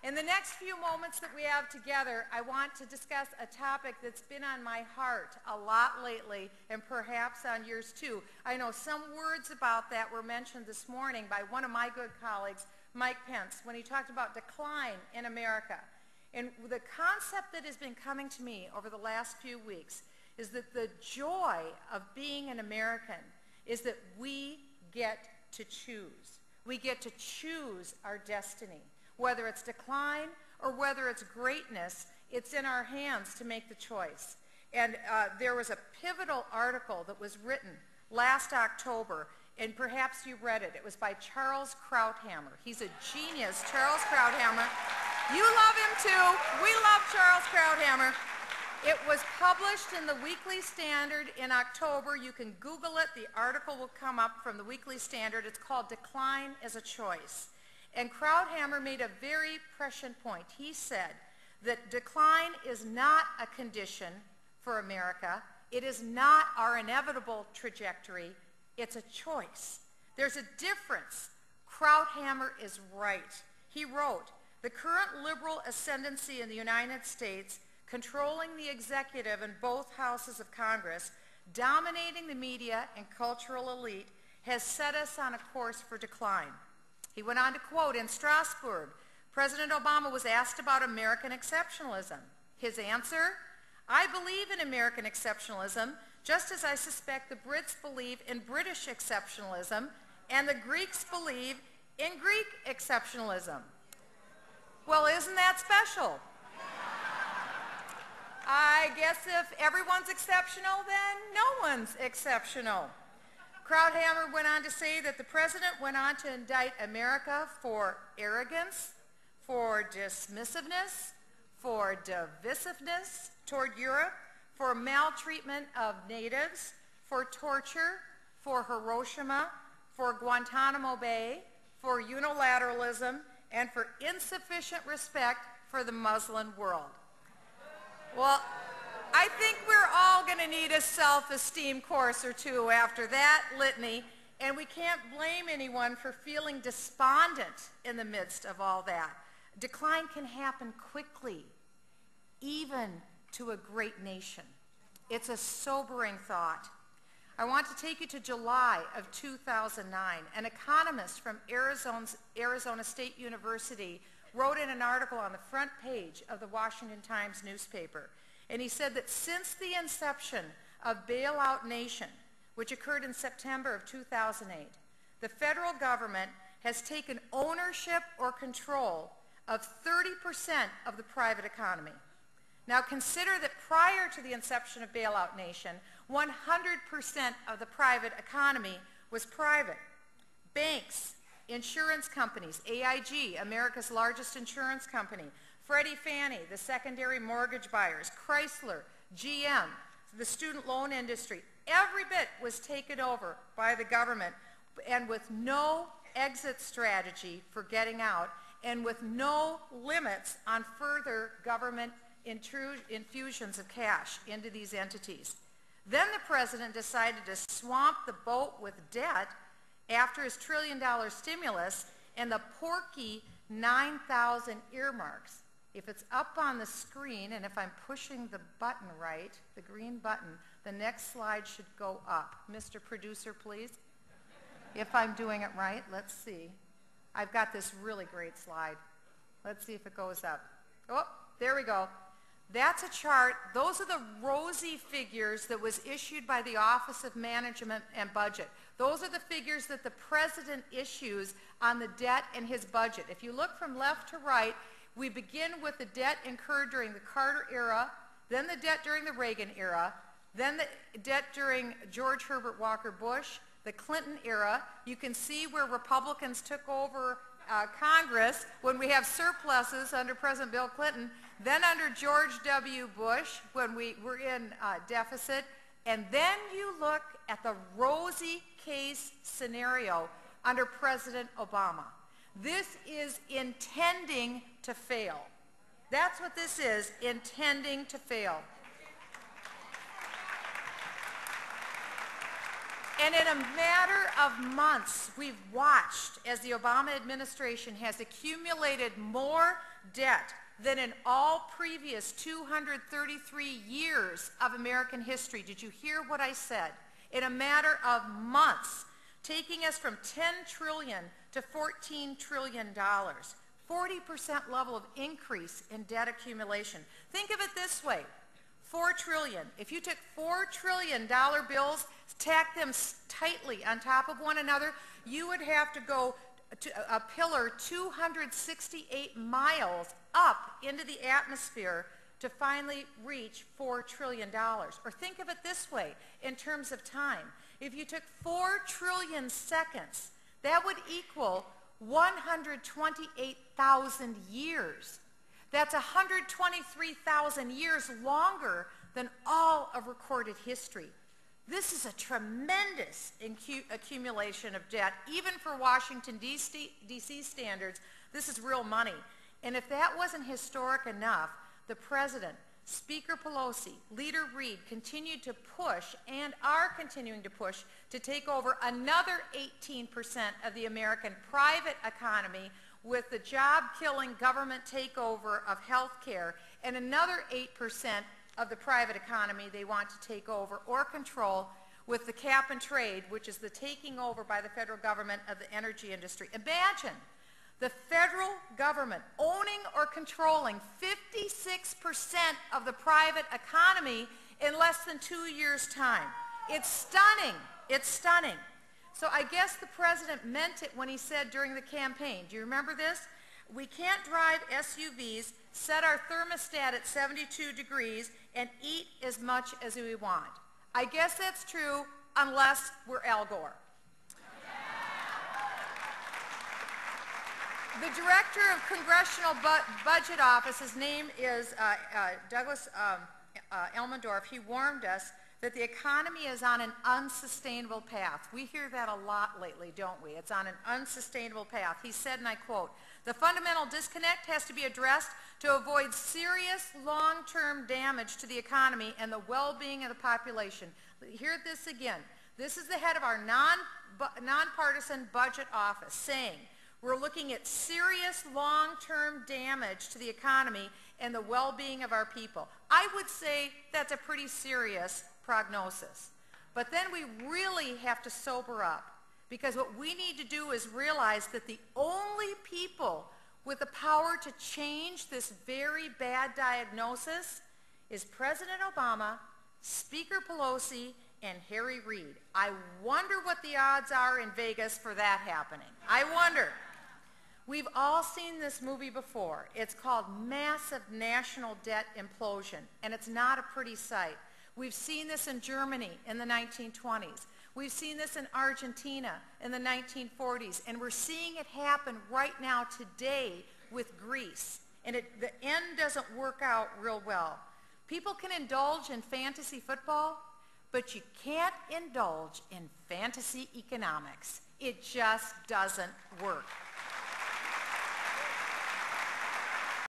In the next few moments that we have together, I want to discuss a topic that's been on my heart a lot lately, and perhaps on yours too. I know some words about that were mentioned this morning by one of my good colleagues, Mike Pence, when he talked about decline in America. And the concept that has been coming to me over the last few weeks is that the joy of being an American is that we get to choose. We get to choose our destiny. Whether it's decline or whether it's greatness, it's in our hands to make the choice. And there was a pivotal article that was written last October, and perhaps you read it. It was by Charles Krauthammer. He's a genius, Charles Krauthammer. You love him too. We love Charles Krauthammer. It was published in the Weekly Standard in October. You can Google it. The article will come up from the Weekly Standard. It's called Decline as a Choice. And Krauthammer made a very prescient point. He said that decline is not a condition for America. It is not our inevitable trajectory. It's a choice. There's a difference. Krauthammer is right. He wrote, "The current liberal ascendancy in the United States, controlling the executive in both houses of Congress, dominating the media and cultural elite, has set us on a course for decline." He went on to quote, in Strasbourg, President Obama was asked about American exceptionalism. His answer, "I believe in American exceptionalism, just as I suspect the Brits believe in British exceptionalism, and the Greeks believe in Greek exceptionalism." Well, isn't that special? I guess if everyone's exceptional, then no one's exceptional. Krauthammer went on to say that the president went on to indict America for arrogance, for dismissiveness, for divisiveness toward Europe, for maltreatment of natives, for torture, for Hiroshima, for Guantanamo Bay, for unilateralism, and for insufficient respect for the Muslim world. Well, I think we're all going to need a self-esteem course or two after that litany, and we can't blame anyone for feeling despondent in the midst of all that. Decline can happen quickly, even to a great nation. It's a sobering thought. I want to take you to July of 2009. An economist from Arizona State University wrote in an article on the front page of the Washington Times newspaper. And he said that since the inception of Bailout Nation, which occurred in September of 2008, the federal government has taken ownership or control of 30% of the private economy. Now consider that prior to the inception of Bailout Nation, 100% of the private economy was private. Banks, insurance companies, AIG, America's largest insurance company, Freddie Fannie, the secondary mortgage buyers, Chrysler, GM, the student loan industry, every bit was taken over by the government, and with no exit strategy for getting out, and with no limits on further government infusions of cash into these entities. Then the president decided to swamp the boat with debt after his trillion-dollar stimulus and the porky 9,000 earmarks. If it's up on the screen, and if I'm pushing the button right, the green button, the next slide should go up. Mr. Producer, please. If I'm doing it right, let's see. I've got this really great slide. Let's see if it goes up. Oh, there we go. That's a chart. Those are the rosy figures that was issued by the Office of Management and Budget. Those are the figures that the president issues on the debt in his budget. If you look from left to right, we begin with the debt incurred during the Carter era, then the debt during the Reagan era, then the debt during George Herbert Walker Bush, the Clinton era. You can see where Republicans took over Congress when we have surpluses under President Bill Clinton, then under George W. Bush when we were in deficit, and then you look at the rosy case scenario under President Obama. This is intending to fail. That's what this is, intending to fail. And in a matter of months, we've watched as the Obama administration has accumulated more debt than in all previous 233 years of American history. Did you hear what I said? In a matter of months, taking us from $10 trillion to $14 trillion. 40% level of increase in debt accumulation. Think of it this way, $4 trillion. If you took $4 trillion bills, stacked them tightly on top of one another, you would have to go to a pillar 268 miles up into the atmosphere to finally reach $4 trillion. Or think of it this way, in terms of time. If you took 4 trillion seconds, that would equal 128,000 years. That's 123,000 years longer than all of recorded history. This is a tremendous accumulation of debt. Even for Washington, D.C. standards, this is real money. And if that wasn't historic enough, the President, Speaker Pelosi, Leader Reid continued to push and are continuing to push to take over another 18% of the American private economy with the job-killing government takeover of health care, and another 8% of the private economy they want to take over or control with the cap and trade, which is the taking over by the federal government of the energy industry. Imagine the federal government owning or controlling 56% of the private economy in less than 2 years' time. It's stunning. It's stunning. So I guess the president meant it when he said during the campaign, do you remember this? We can't drive SUVs, set our thermostat at 72 degrees, and eat as much as we want. I guess that's true unless we're Al Gore. The director of Congressional Budget Office, his name is Douglas Elmendorf. He warned us that the economy is on an unsustainable path. We hear that a lot lately, don't we? It's on an unsustainable path. He said, and I quote, "The fundamental disconnect has to be addressed to avoid serious long-term damage to the economy and the well-being of the population." Hear this again. This is the head of our nonpartisan budget office saying, we're looking at serious long-term damage to the economy and the well-being of our people. I would say that's a pretty serious prognosis. But then we really have to sober up, because what we need to do is realize that the only people with the power to change this very bad diagnosis is President Obama, Speaker Pelosi, and Harry Reid. I wonder what the odds are in Vegas for that happening. I wonder. We've all seen this movie before. It's called Massive National Debt Implosion, and it's not a pretty sight. We've seen this in Germany in the 1920s. We've seen this in Argentina in the 1940s, and we're seeing it happen right now today with Greece. And the end doesn't work out real well. People can indulge in fantasy football, but you can't indulge in fantasy economics. It just doesn't work.